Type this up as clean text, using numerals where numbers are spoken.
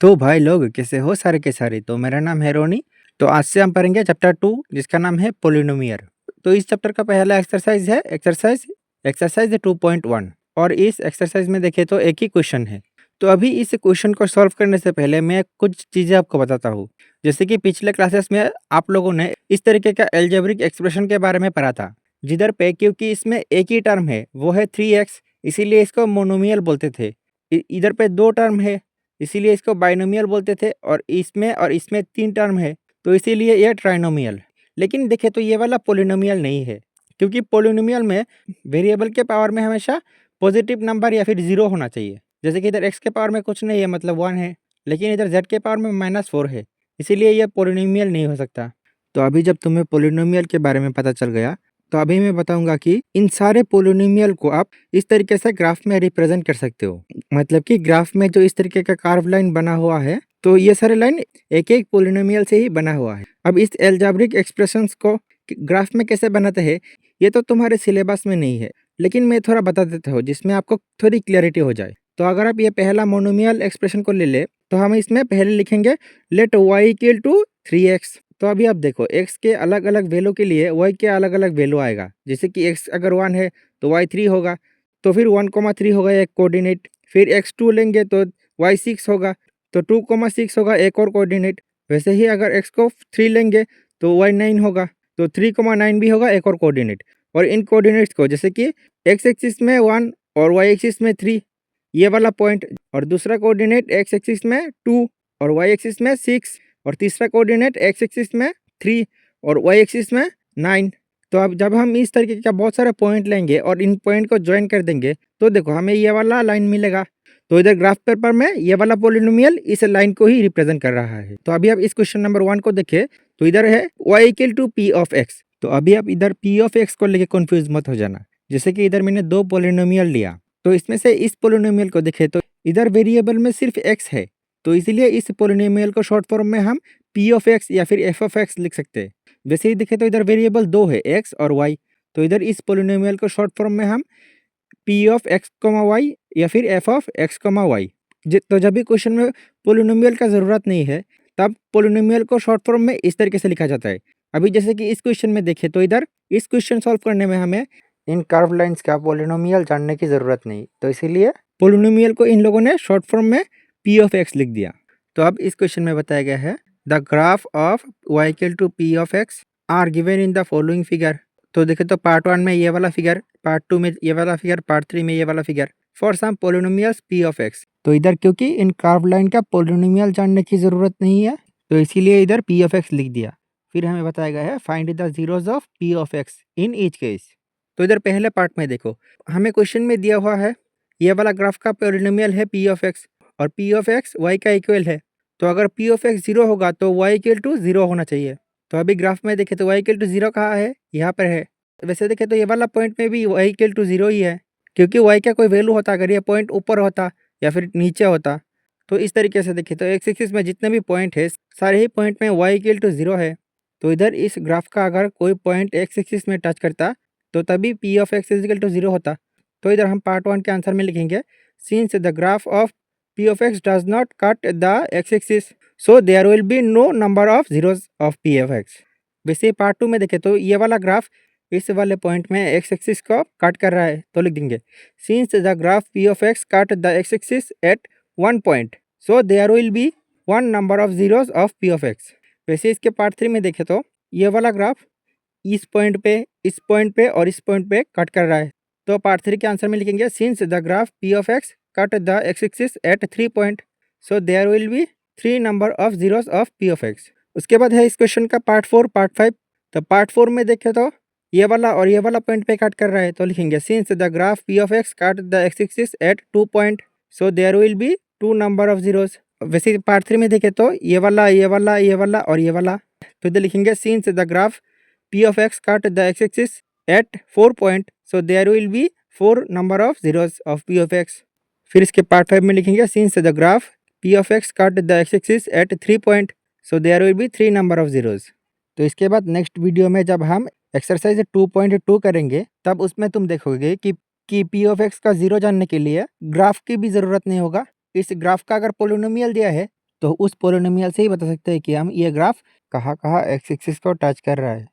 तो भाई लोग कैसे हो सारे के सारे। तो मेरा नाम है रोनी। तो आज से हम पढ़ेंगे चैप्टर 2 जिसका नाम है पोलिनोमियर। तो इस चैप्टर का पहला एक्सरसाइज है एक्सरसाइज 2.1 और इस एक्सरसाइज में देखें तो एक ही क्वेश्चन है। तो अभी इस क्वेश्चन को सॉल्व करने से पहले मैं कुछ चीज़ें आपको बताता हूँ। जैसे कि पिछले क्लासेस में आप लोगों ने इस तरीके का एल्जेब्रिक एक्सप्रेशन के बारे में पढ़ा था, जिधर पे क्योंकि इसमें एक ही टर्म है वो है 3x, इसीलिए इसको मोनोमियल बोलते थे। इधर पे दो टर्म है इसीलिए इसको बाइनोमियल बोलते थे, और इसमें 3 टर्म है तो इसीलिए ये ट्राइनोमियल। लेकिन देखें तो ये वाला पोलिनोमियल नहीं है, क्योंकि पोलिनोमियल में वेरिएबल के पावर में हमेशा पॉजिटिव नंबर या फिर 0 होना चाहिए। जैसे कि इधर x के पावर में कुछ नहीं है मतलब 1 है, लेकिन इधर z के पावर में -4 है, इसीलिए ये पोलिनोमियल नहीं हो सकता। तो अभी जब तुम्हें पोलिनोमियल के बारे में पता चल गया, तो अभी मैं बताऊंगा कि इन सारे पोलिनोमियल को आप इस तरीके से ग्राफ में रिप्रेजेंट कर सकते हो। मतलब कि ग्राफ में जो इस तरीके का कार्व लाइन बना हुआ है, तो ये सारे लाइन एक एक पोलिनोमियल से ही बना हुआ है। अब इस एल्जेब्रिक एक्सप्रेशंस को ग्राफ में कैसे बनाते हैं ये तो तुम्हारे सिलेबस में नहीं है, लेकिन मैं थोड़ा बता देता हूँ जिसमें आपको थोड़ी क्लैरिटी हो जाए। तो अगर आप ये पहला मोनोमियल एक्सप्रेशन को ले ले तो हम इसमें पहले लिखेंगे late y equal to 3x। तो अभी आप देखो x के अलग अलग वैल्यू के लिए y के अलग अलग वैल्यू आएगा। जैसे कि x अगर 1 है तो y 3 होगा, तो फिर 1,3 होगा एक कोऑर्डिनेट। फिर x2 लेंगे तो y 6 होगा, तो 2,6 होगा एक और कोऑर्डिनेट। वैसे ही अगर x को 3 लेंगे तो y 9 होगा, तो 3,9 भी होगा एक और कोऑर्डिनेट। और इन कोऑर्डिनेट्स को जैसे कि x एक्सिस में 1 और y एक्सिस में 3 ये वाला पॉइंट, और दूसरा कोऑर्डिनेट x एक्सिस में 2 और y एक्सिस में 6, और तीसरा कोऑर्डिनेट x एक्सिस में 3 और y एक्सिस में 9। तो अब जब हम इस तरीके का बहुत सारे पॉइंट लेंगे और इन पॉइंट को ज्वाइन कर देंगे तो देखो हमें ये वाला लाइन मिलेगा। तो इधर ग्राफ पेपर में ये वाला पोलिनोमियल इस लाइन को ही रिप्रेजेंट कर रहा है। तो अभी आप इस क्वेश्चन नंबर 1 को देखें तो इधर है y equal to p of x। तो अभी आप इधर p ऑफ x को लेके कंफ्यूज मत हो जाना। जैसे कि इधर मैंने दो पोलिनोमियल लिया, तो इसमें से इस पोलिनोमियल को देखें तो इधर वेरिएबल में सिर्फ x है, तो इसलिए इस पोलिनोमियल को शॉर्ट फॉर्म में हम p ऑफ x या फिर f ऑफ x लिख सकते हैं। वैसे ही देखें तो इधर वेरिएबल दो है x और y, तो इधर इस पोलिनोमियल को शॉर्ट फॉर्म में हम p ऑफ x, y या फिर f ऑफ x, y। तो जब भी क्वेश्चन में पोलिनोमियल का ज़रूरत नहीं है तब पोलिनोमियल को शॉर्ट फॉर्म में इस तरीके से लिखा जाता है। अभी जैसे कि इस क्वेश्चन में देखें तो इधर इस क्वेश्चन सॉल्व करने में हमें इन कर्व लाइंस का पोलिनोमियल जानने की ज़रूरत नहीं, तो इसीलिए पोलिनोमियल को इन लोगों ने शॉर्ट फॉर्म में p ऑफ x लिख दिया। तो अब इस क्वेश्चन में बताया गया है the graph of y equal to p of x are given in the following figure. तो देखें तो पार्ट 1 में ये वाला फिगर, पार्ट 2 में ये वाला फिगर, पार्ट 3 में ये वाला figure for some polynomials p of x। तो इधर क्योंकि इन कर्व लाइन का पोलिनोमियल जानने की ज़रूरत नहीं है तो इसीलिए इधर p ऑफ x लिख दिया। फिर हमें बताया गया है find the zeros of p of x in each case. तो इधर पहले पार्ट में देखो हमें क्वेश्चन में दिया हुआ है ये वाला ग्राफ का पोलिनोमियल है p ऑफ x, और p ऑफ x y का इक्वल है। तो अगर p ऑफ x 0 होगा तो y इक्वल टू 0 होना चाहिए। तो अभी ग्राफ में देखें तो y इक्वल टू 0 कहाँ है, यहाँ पर है। वैसे देखें तो ये वाला पॉइंट में भी y इक्वल टू 0 ही है, क्योंकि y का कोई वैल्यू होता अगर ये पॉइंट ऊपर होता या फिर नीचे होता। तो इस तरीके से देखें तो एक्स एक्सिस में जितने भी पॉइंट है सारे ही पॉइंट में y इक्वल टू 0 है। तो इधर इस ग्राफ का अगर कोई पॉइंट एक्स एक्सिस में टच करता तो तभी p of x is equal to 0 होता। तो इधर हम पार्ट 1 के आंसर में लिखेंगे since the graph of p of x does not cut the x axis so there will be no number of zeros of p of x। वैसे part 2 में देखें तो ये वाला ग्राफ इस वाले पॉइंट में x एक्सिस को कट कर रहा है, तो लिख देंगे since the graph p of x cut the x axis at one point so there will be one number of zeros of p of x। वैसे इसके पार्ट 3 में देखें तो ये वाला ग्राफ इस पॉइंट पे और इस पॉइंट पे कट कर रहा है। तो पार्ट 3 के आंसर में लिखेंगे since the graph p of x cut the x axis at 3 point so there will be 3 number of zeros of p of x। उसके बाद है इस क्वेश्चन का पार्ट 4, पार्ट 5। तो पार्ट 4 में देखें तो ये वाला और ये वाला पॉइंट पे कट कर रहा है, तो लिखेंगे since the graph p of x cut the x axis at 2 point so there will be 2 number of zeros. वैसे पार्ट 3 में देखें तो ये वाला और ये वाला, तो इधर लिखेंगे since the graph p of x cut the x-axis at 4 point so there will be 4 number of zeros of p of x। फिर इसके पार्ट 5 में लिखेंगे since the graph p of x cut the x-axis at 3 point so there will be 3 number of zeros। तो इसके बाद next video में जब हम एक्सरसाइज 2.2 करेंगे तब उसमें तुम देखोगे कि p of x का 0 जानने के लिए ग्राफ की भी ज़रूरत नहीं होगा। इस ग्राफ का अगर पोलिनोमियल दिया है तो उस पोलिनोमियल से ही बता सकते हैं कि हम ये ग्राफ कहाँ-कहाँ एक्स एक्सिस को टच कर रहा है।